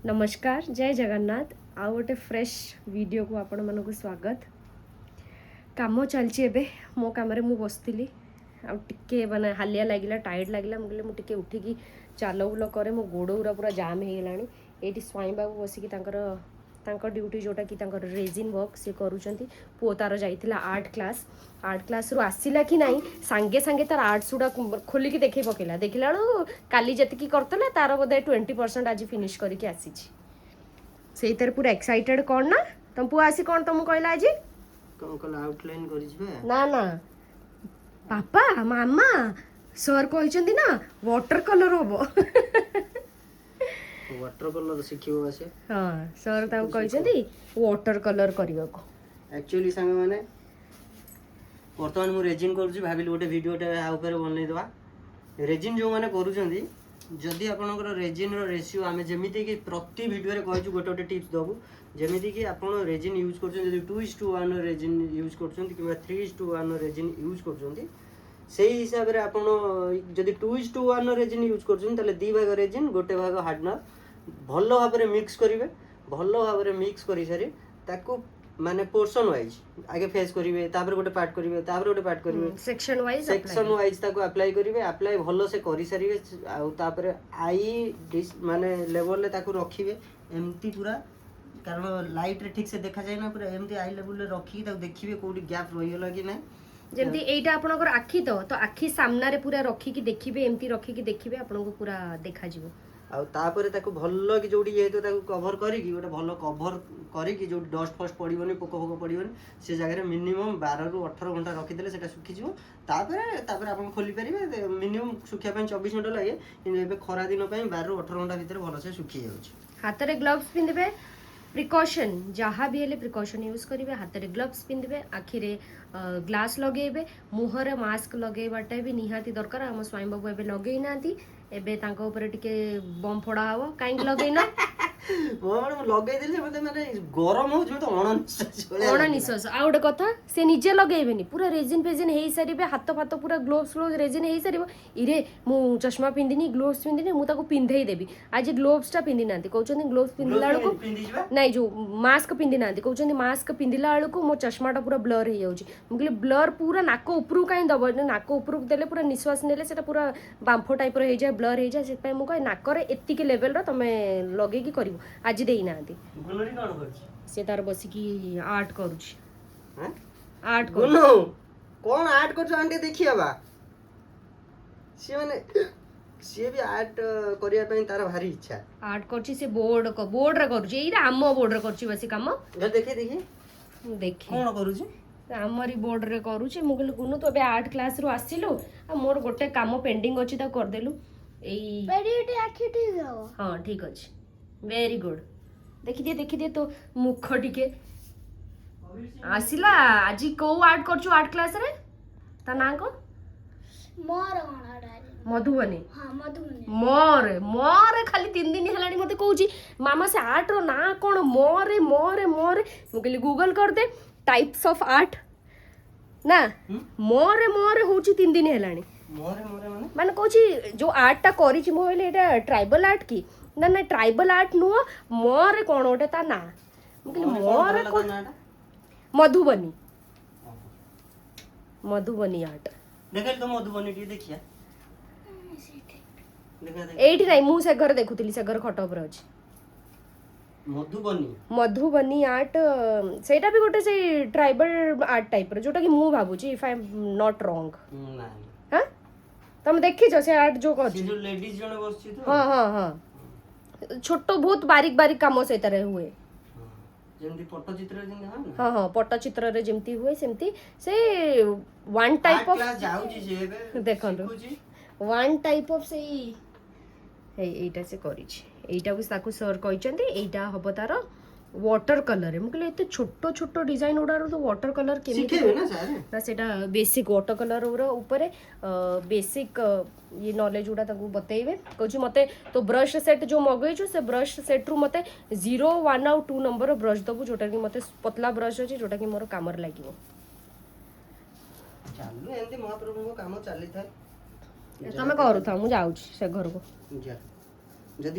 नमस्कार जय जगन्नाथ आउ गोटे फ्रेश वीडियो को आपण मन को स्वागत। काम चलची एबे मो काम रे मु बसथिली आ टिके माने हालिया लागिला टायर्ड लागिला मुगले मु टिके उठिकी चालो बुलो करे मो गोड़ उरा पूरा जाम हे गेलानी। एटी स्वाई बाबू बसिकी तांकर ड्यूटी जोटा कि तांकर रेजिन वर्क से करूचंती। पो तार जाइथिला आर्ट क्लास रु आसिला कि नाही सांगे सांगे तार आर्ट्स उडा खोली की देखै पकेला देखिला काली जतिकी करतला तार बोधे 20% आज फिनिश करके आसीची सेइतर पूरा एक्साइटेड कोन ना तुम पु आसी कोन तुम कहला आज कोन कोन आउटलाइन करि छबे ना ना पापा मामा सर कहचंदी ना वाटर कलर होबो वाटर कलर सिखिबो आसे हां सर ताऊ कहचंदी वाटर कलर करियो को एक्चुअली संग माने वर्तमान मु रेजिन करूची भाबिल गोटे वीडियोटा आ ऊपर बनले दवा रेजिन जो माने करूचंदी जदि आपनकर रेजिन रो रेशियो आमे जेमिति कि प्रति वीडियो रे कहजु गोटे गोटे टिप्स दबु जेमिति कि आपन रेजिन यूज करछन जदि 2:1 रेजिन यूज करछन कि 3:1 रेजिन यूज करछन सेही हिसाब रे आपन जदि 2:1 रेजिन यूज करछन तले दी भाग रेजिन गोटे भाग हार्डनर भलो भाबरे मिक्स करिवे भलो भाबरे मिक्स करि सारी ताकू माने पोर्शन वाइज आगे फेस करिवे तापर गोटे पार्ट करिवे तापर गोटे पार्ट करिवे सेक्शन वाइज ताकू अप्लाई करिवे अप्लाई भलो से करि सारिवे आ तापर आई माने लेवल ले ताकू रखिवे एमती पूरा कारण लाइट रे ठीक से देखा जाय ना पूरा एमती आई लेवल ले रखी ताकू देखिवे कोडी गैप रहि गेला कि नै जेमती एटा आपनकर आखी तो आखी सामना रे पूरा रखी की देखिबे एमती रखी की देखिबे आपनको पूरा देखा जिवो आ तापर ताकू भलो कि जोडी ये तो ताकू कवर करी कि गोटे भलो कवर करी कि जो डस्ट फस्ट पड़िबनी पोक पोक पड़िबनी से जगह रे मिनिमम 12 रु 18 घंटा रखि देले सेटा सुखी जिवो तापर आपण खोली परिबे मिनिमम सुखिया पे 24 घंटा लागे कि एबे खरा दिन पे 12 रु 18 घंटा भीतर भलो से सुखी जाउची। हाथ रे ग्लव्स पिनबे प्रिकॉशन जहाँ भी हेले प्रिकॉशन यूज करिवे हाथ रे ग्लव्स पिनबे आखि रे ग्लास लगेबे मुह रे मास्क लगेबाटा भी निहाती दरकार हम स्वामी बाबू एबे लगेई नांती एबे तांको ऊपर टिके बम फोड़ा हवो काई लगेइना मोर लगेई देले मते माने गरम हो जमे तो अणनिश्वास आ गोटे कथा से निजे लगेबेनी पूरा रेजिन पेजिन हेई सारिबे हाथ फात पूरा ग्लोव्स रेजिन हेई सारिबो इरे मु चश्मा पिंदिनी ग्लोव्स पिंदिनी मु ताको पिंधेई देबी आज ग्लोव्स टा पिंदी नांती कहउछन ग्लोव्स पिंदिला को नहीं जो मास्क पिंदी नांती कहउछन मास्क पिंदिला को मो चश्मा टा पूरा ब्लर हे जाउची मुगले ब्लर पूरा नाको उपरु काई दबो नाको उपरु देले पूरा निश्वास नेले सेटा पूरा बांफो टाइप रो हे जाय ब्लर हे जाय से पे मु कह नाक रे एतिके लेवल रो तमे लगे की करिवो आज देई नांती गुनरी कोन करछि से तार बसी की आर्ट करूची हैं आर्ट गुनु कोन आर्ट करछ आंटी देखियाबा से माने से भी आर्ट करिया पई तार भारी इच्छा आर्ट करची से बोर्ड रे करूची एइरा हमो बोर्ड रे करची बसी काम देखि देखि कोन करूची हमरी बोर्ड रे करूची मु कहली गुनु तो अबे आर्ट क्लास रो आसिलु आ मोर गोटे काम पेंडिंग अछि ता कर देलु एई पेडीटी आखी ठीक जाओ हां ठीक अछि वेरी गुड देखि दे तो मुख टिके आसिला आज को आर्ट करछु आर्ट क्लास रे ता ना को मोर कोन मधुबनी हां मधुबनी मोर खाली 3 दिन हेलानी मते कहूची मामा से आर्ट रो ना कोन मोर मु कहली गूगल कर दे टाइप्स ऑफ आर्ट ना मोर होची 3 दिन हेलानी मोरे माने कहूची जो आर्ट टा करी छी मोबाइल एटा ट्राइबल आर्ट की ना ना ट्राइबल आर्ट नु मोर कोन ओटे ता ना मु कहली मोर कोन मधुबनी आर्ट देखल तो मधुबनी टी देखिया एठी नहीं मु से घर देखुतिली से घर खट ऊपर अछि मधुबनी आर्ट सेटा भी गोटे से ट्राइबल आर्ट टाइप रो जोटा कि मु भाबुची if I am not wrong ना हां तुम देखि छ से आर्ट जो कहछि जो लेडीज जने बसछि तो हां छोटो बहुत बारीक बारीक काम से तरह हुए जेमती पट्टचित्र जेमती हां हां हां पट्टचित्र रे जेमती हुए सेमती से वन टाइप ऑफ क्लास जाउची जे एबे देखंतु वन टाइप ऑफ से एटा से करिछि एटा भी ताकू सर कहचंदी एटा हबो तार वाटर कलर मु कहले एते छोटो छोटो डिजाइन उडारो तो वाटर कलर केमी सिखेबे ना सर ना सेटा बेसिक वाटर कलर रो ऊपर बेसिक ये नॉलेज उडा ताकू बतेइबे कहछि मते तो ब्रश सेट जो मगैछु से ब्रश सेट रु मते 0 1 और 2 नंबर ब्रश दबु जोटा कि मते पतला ब्रश अछि जोटा कि मोर कामर लागिवो चालू एंती महाप्रभु को काम चली थाए तमे करू था मु जाउछि से घर को जा जदी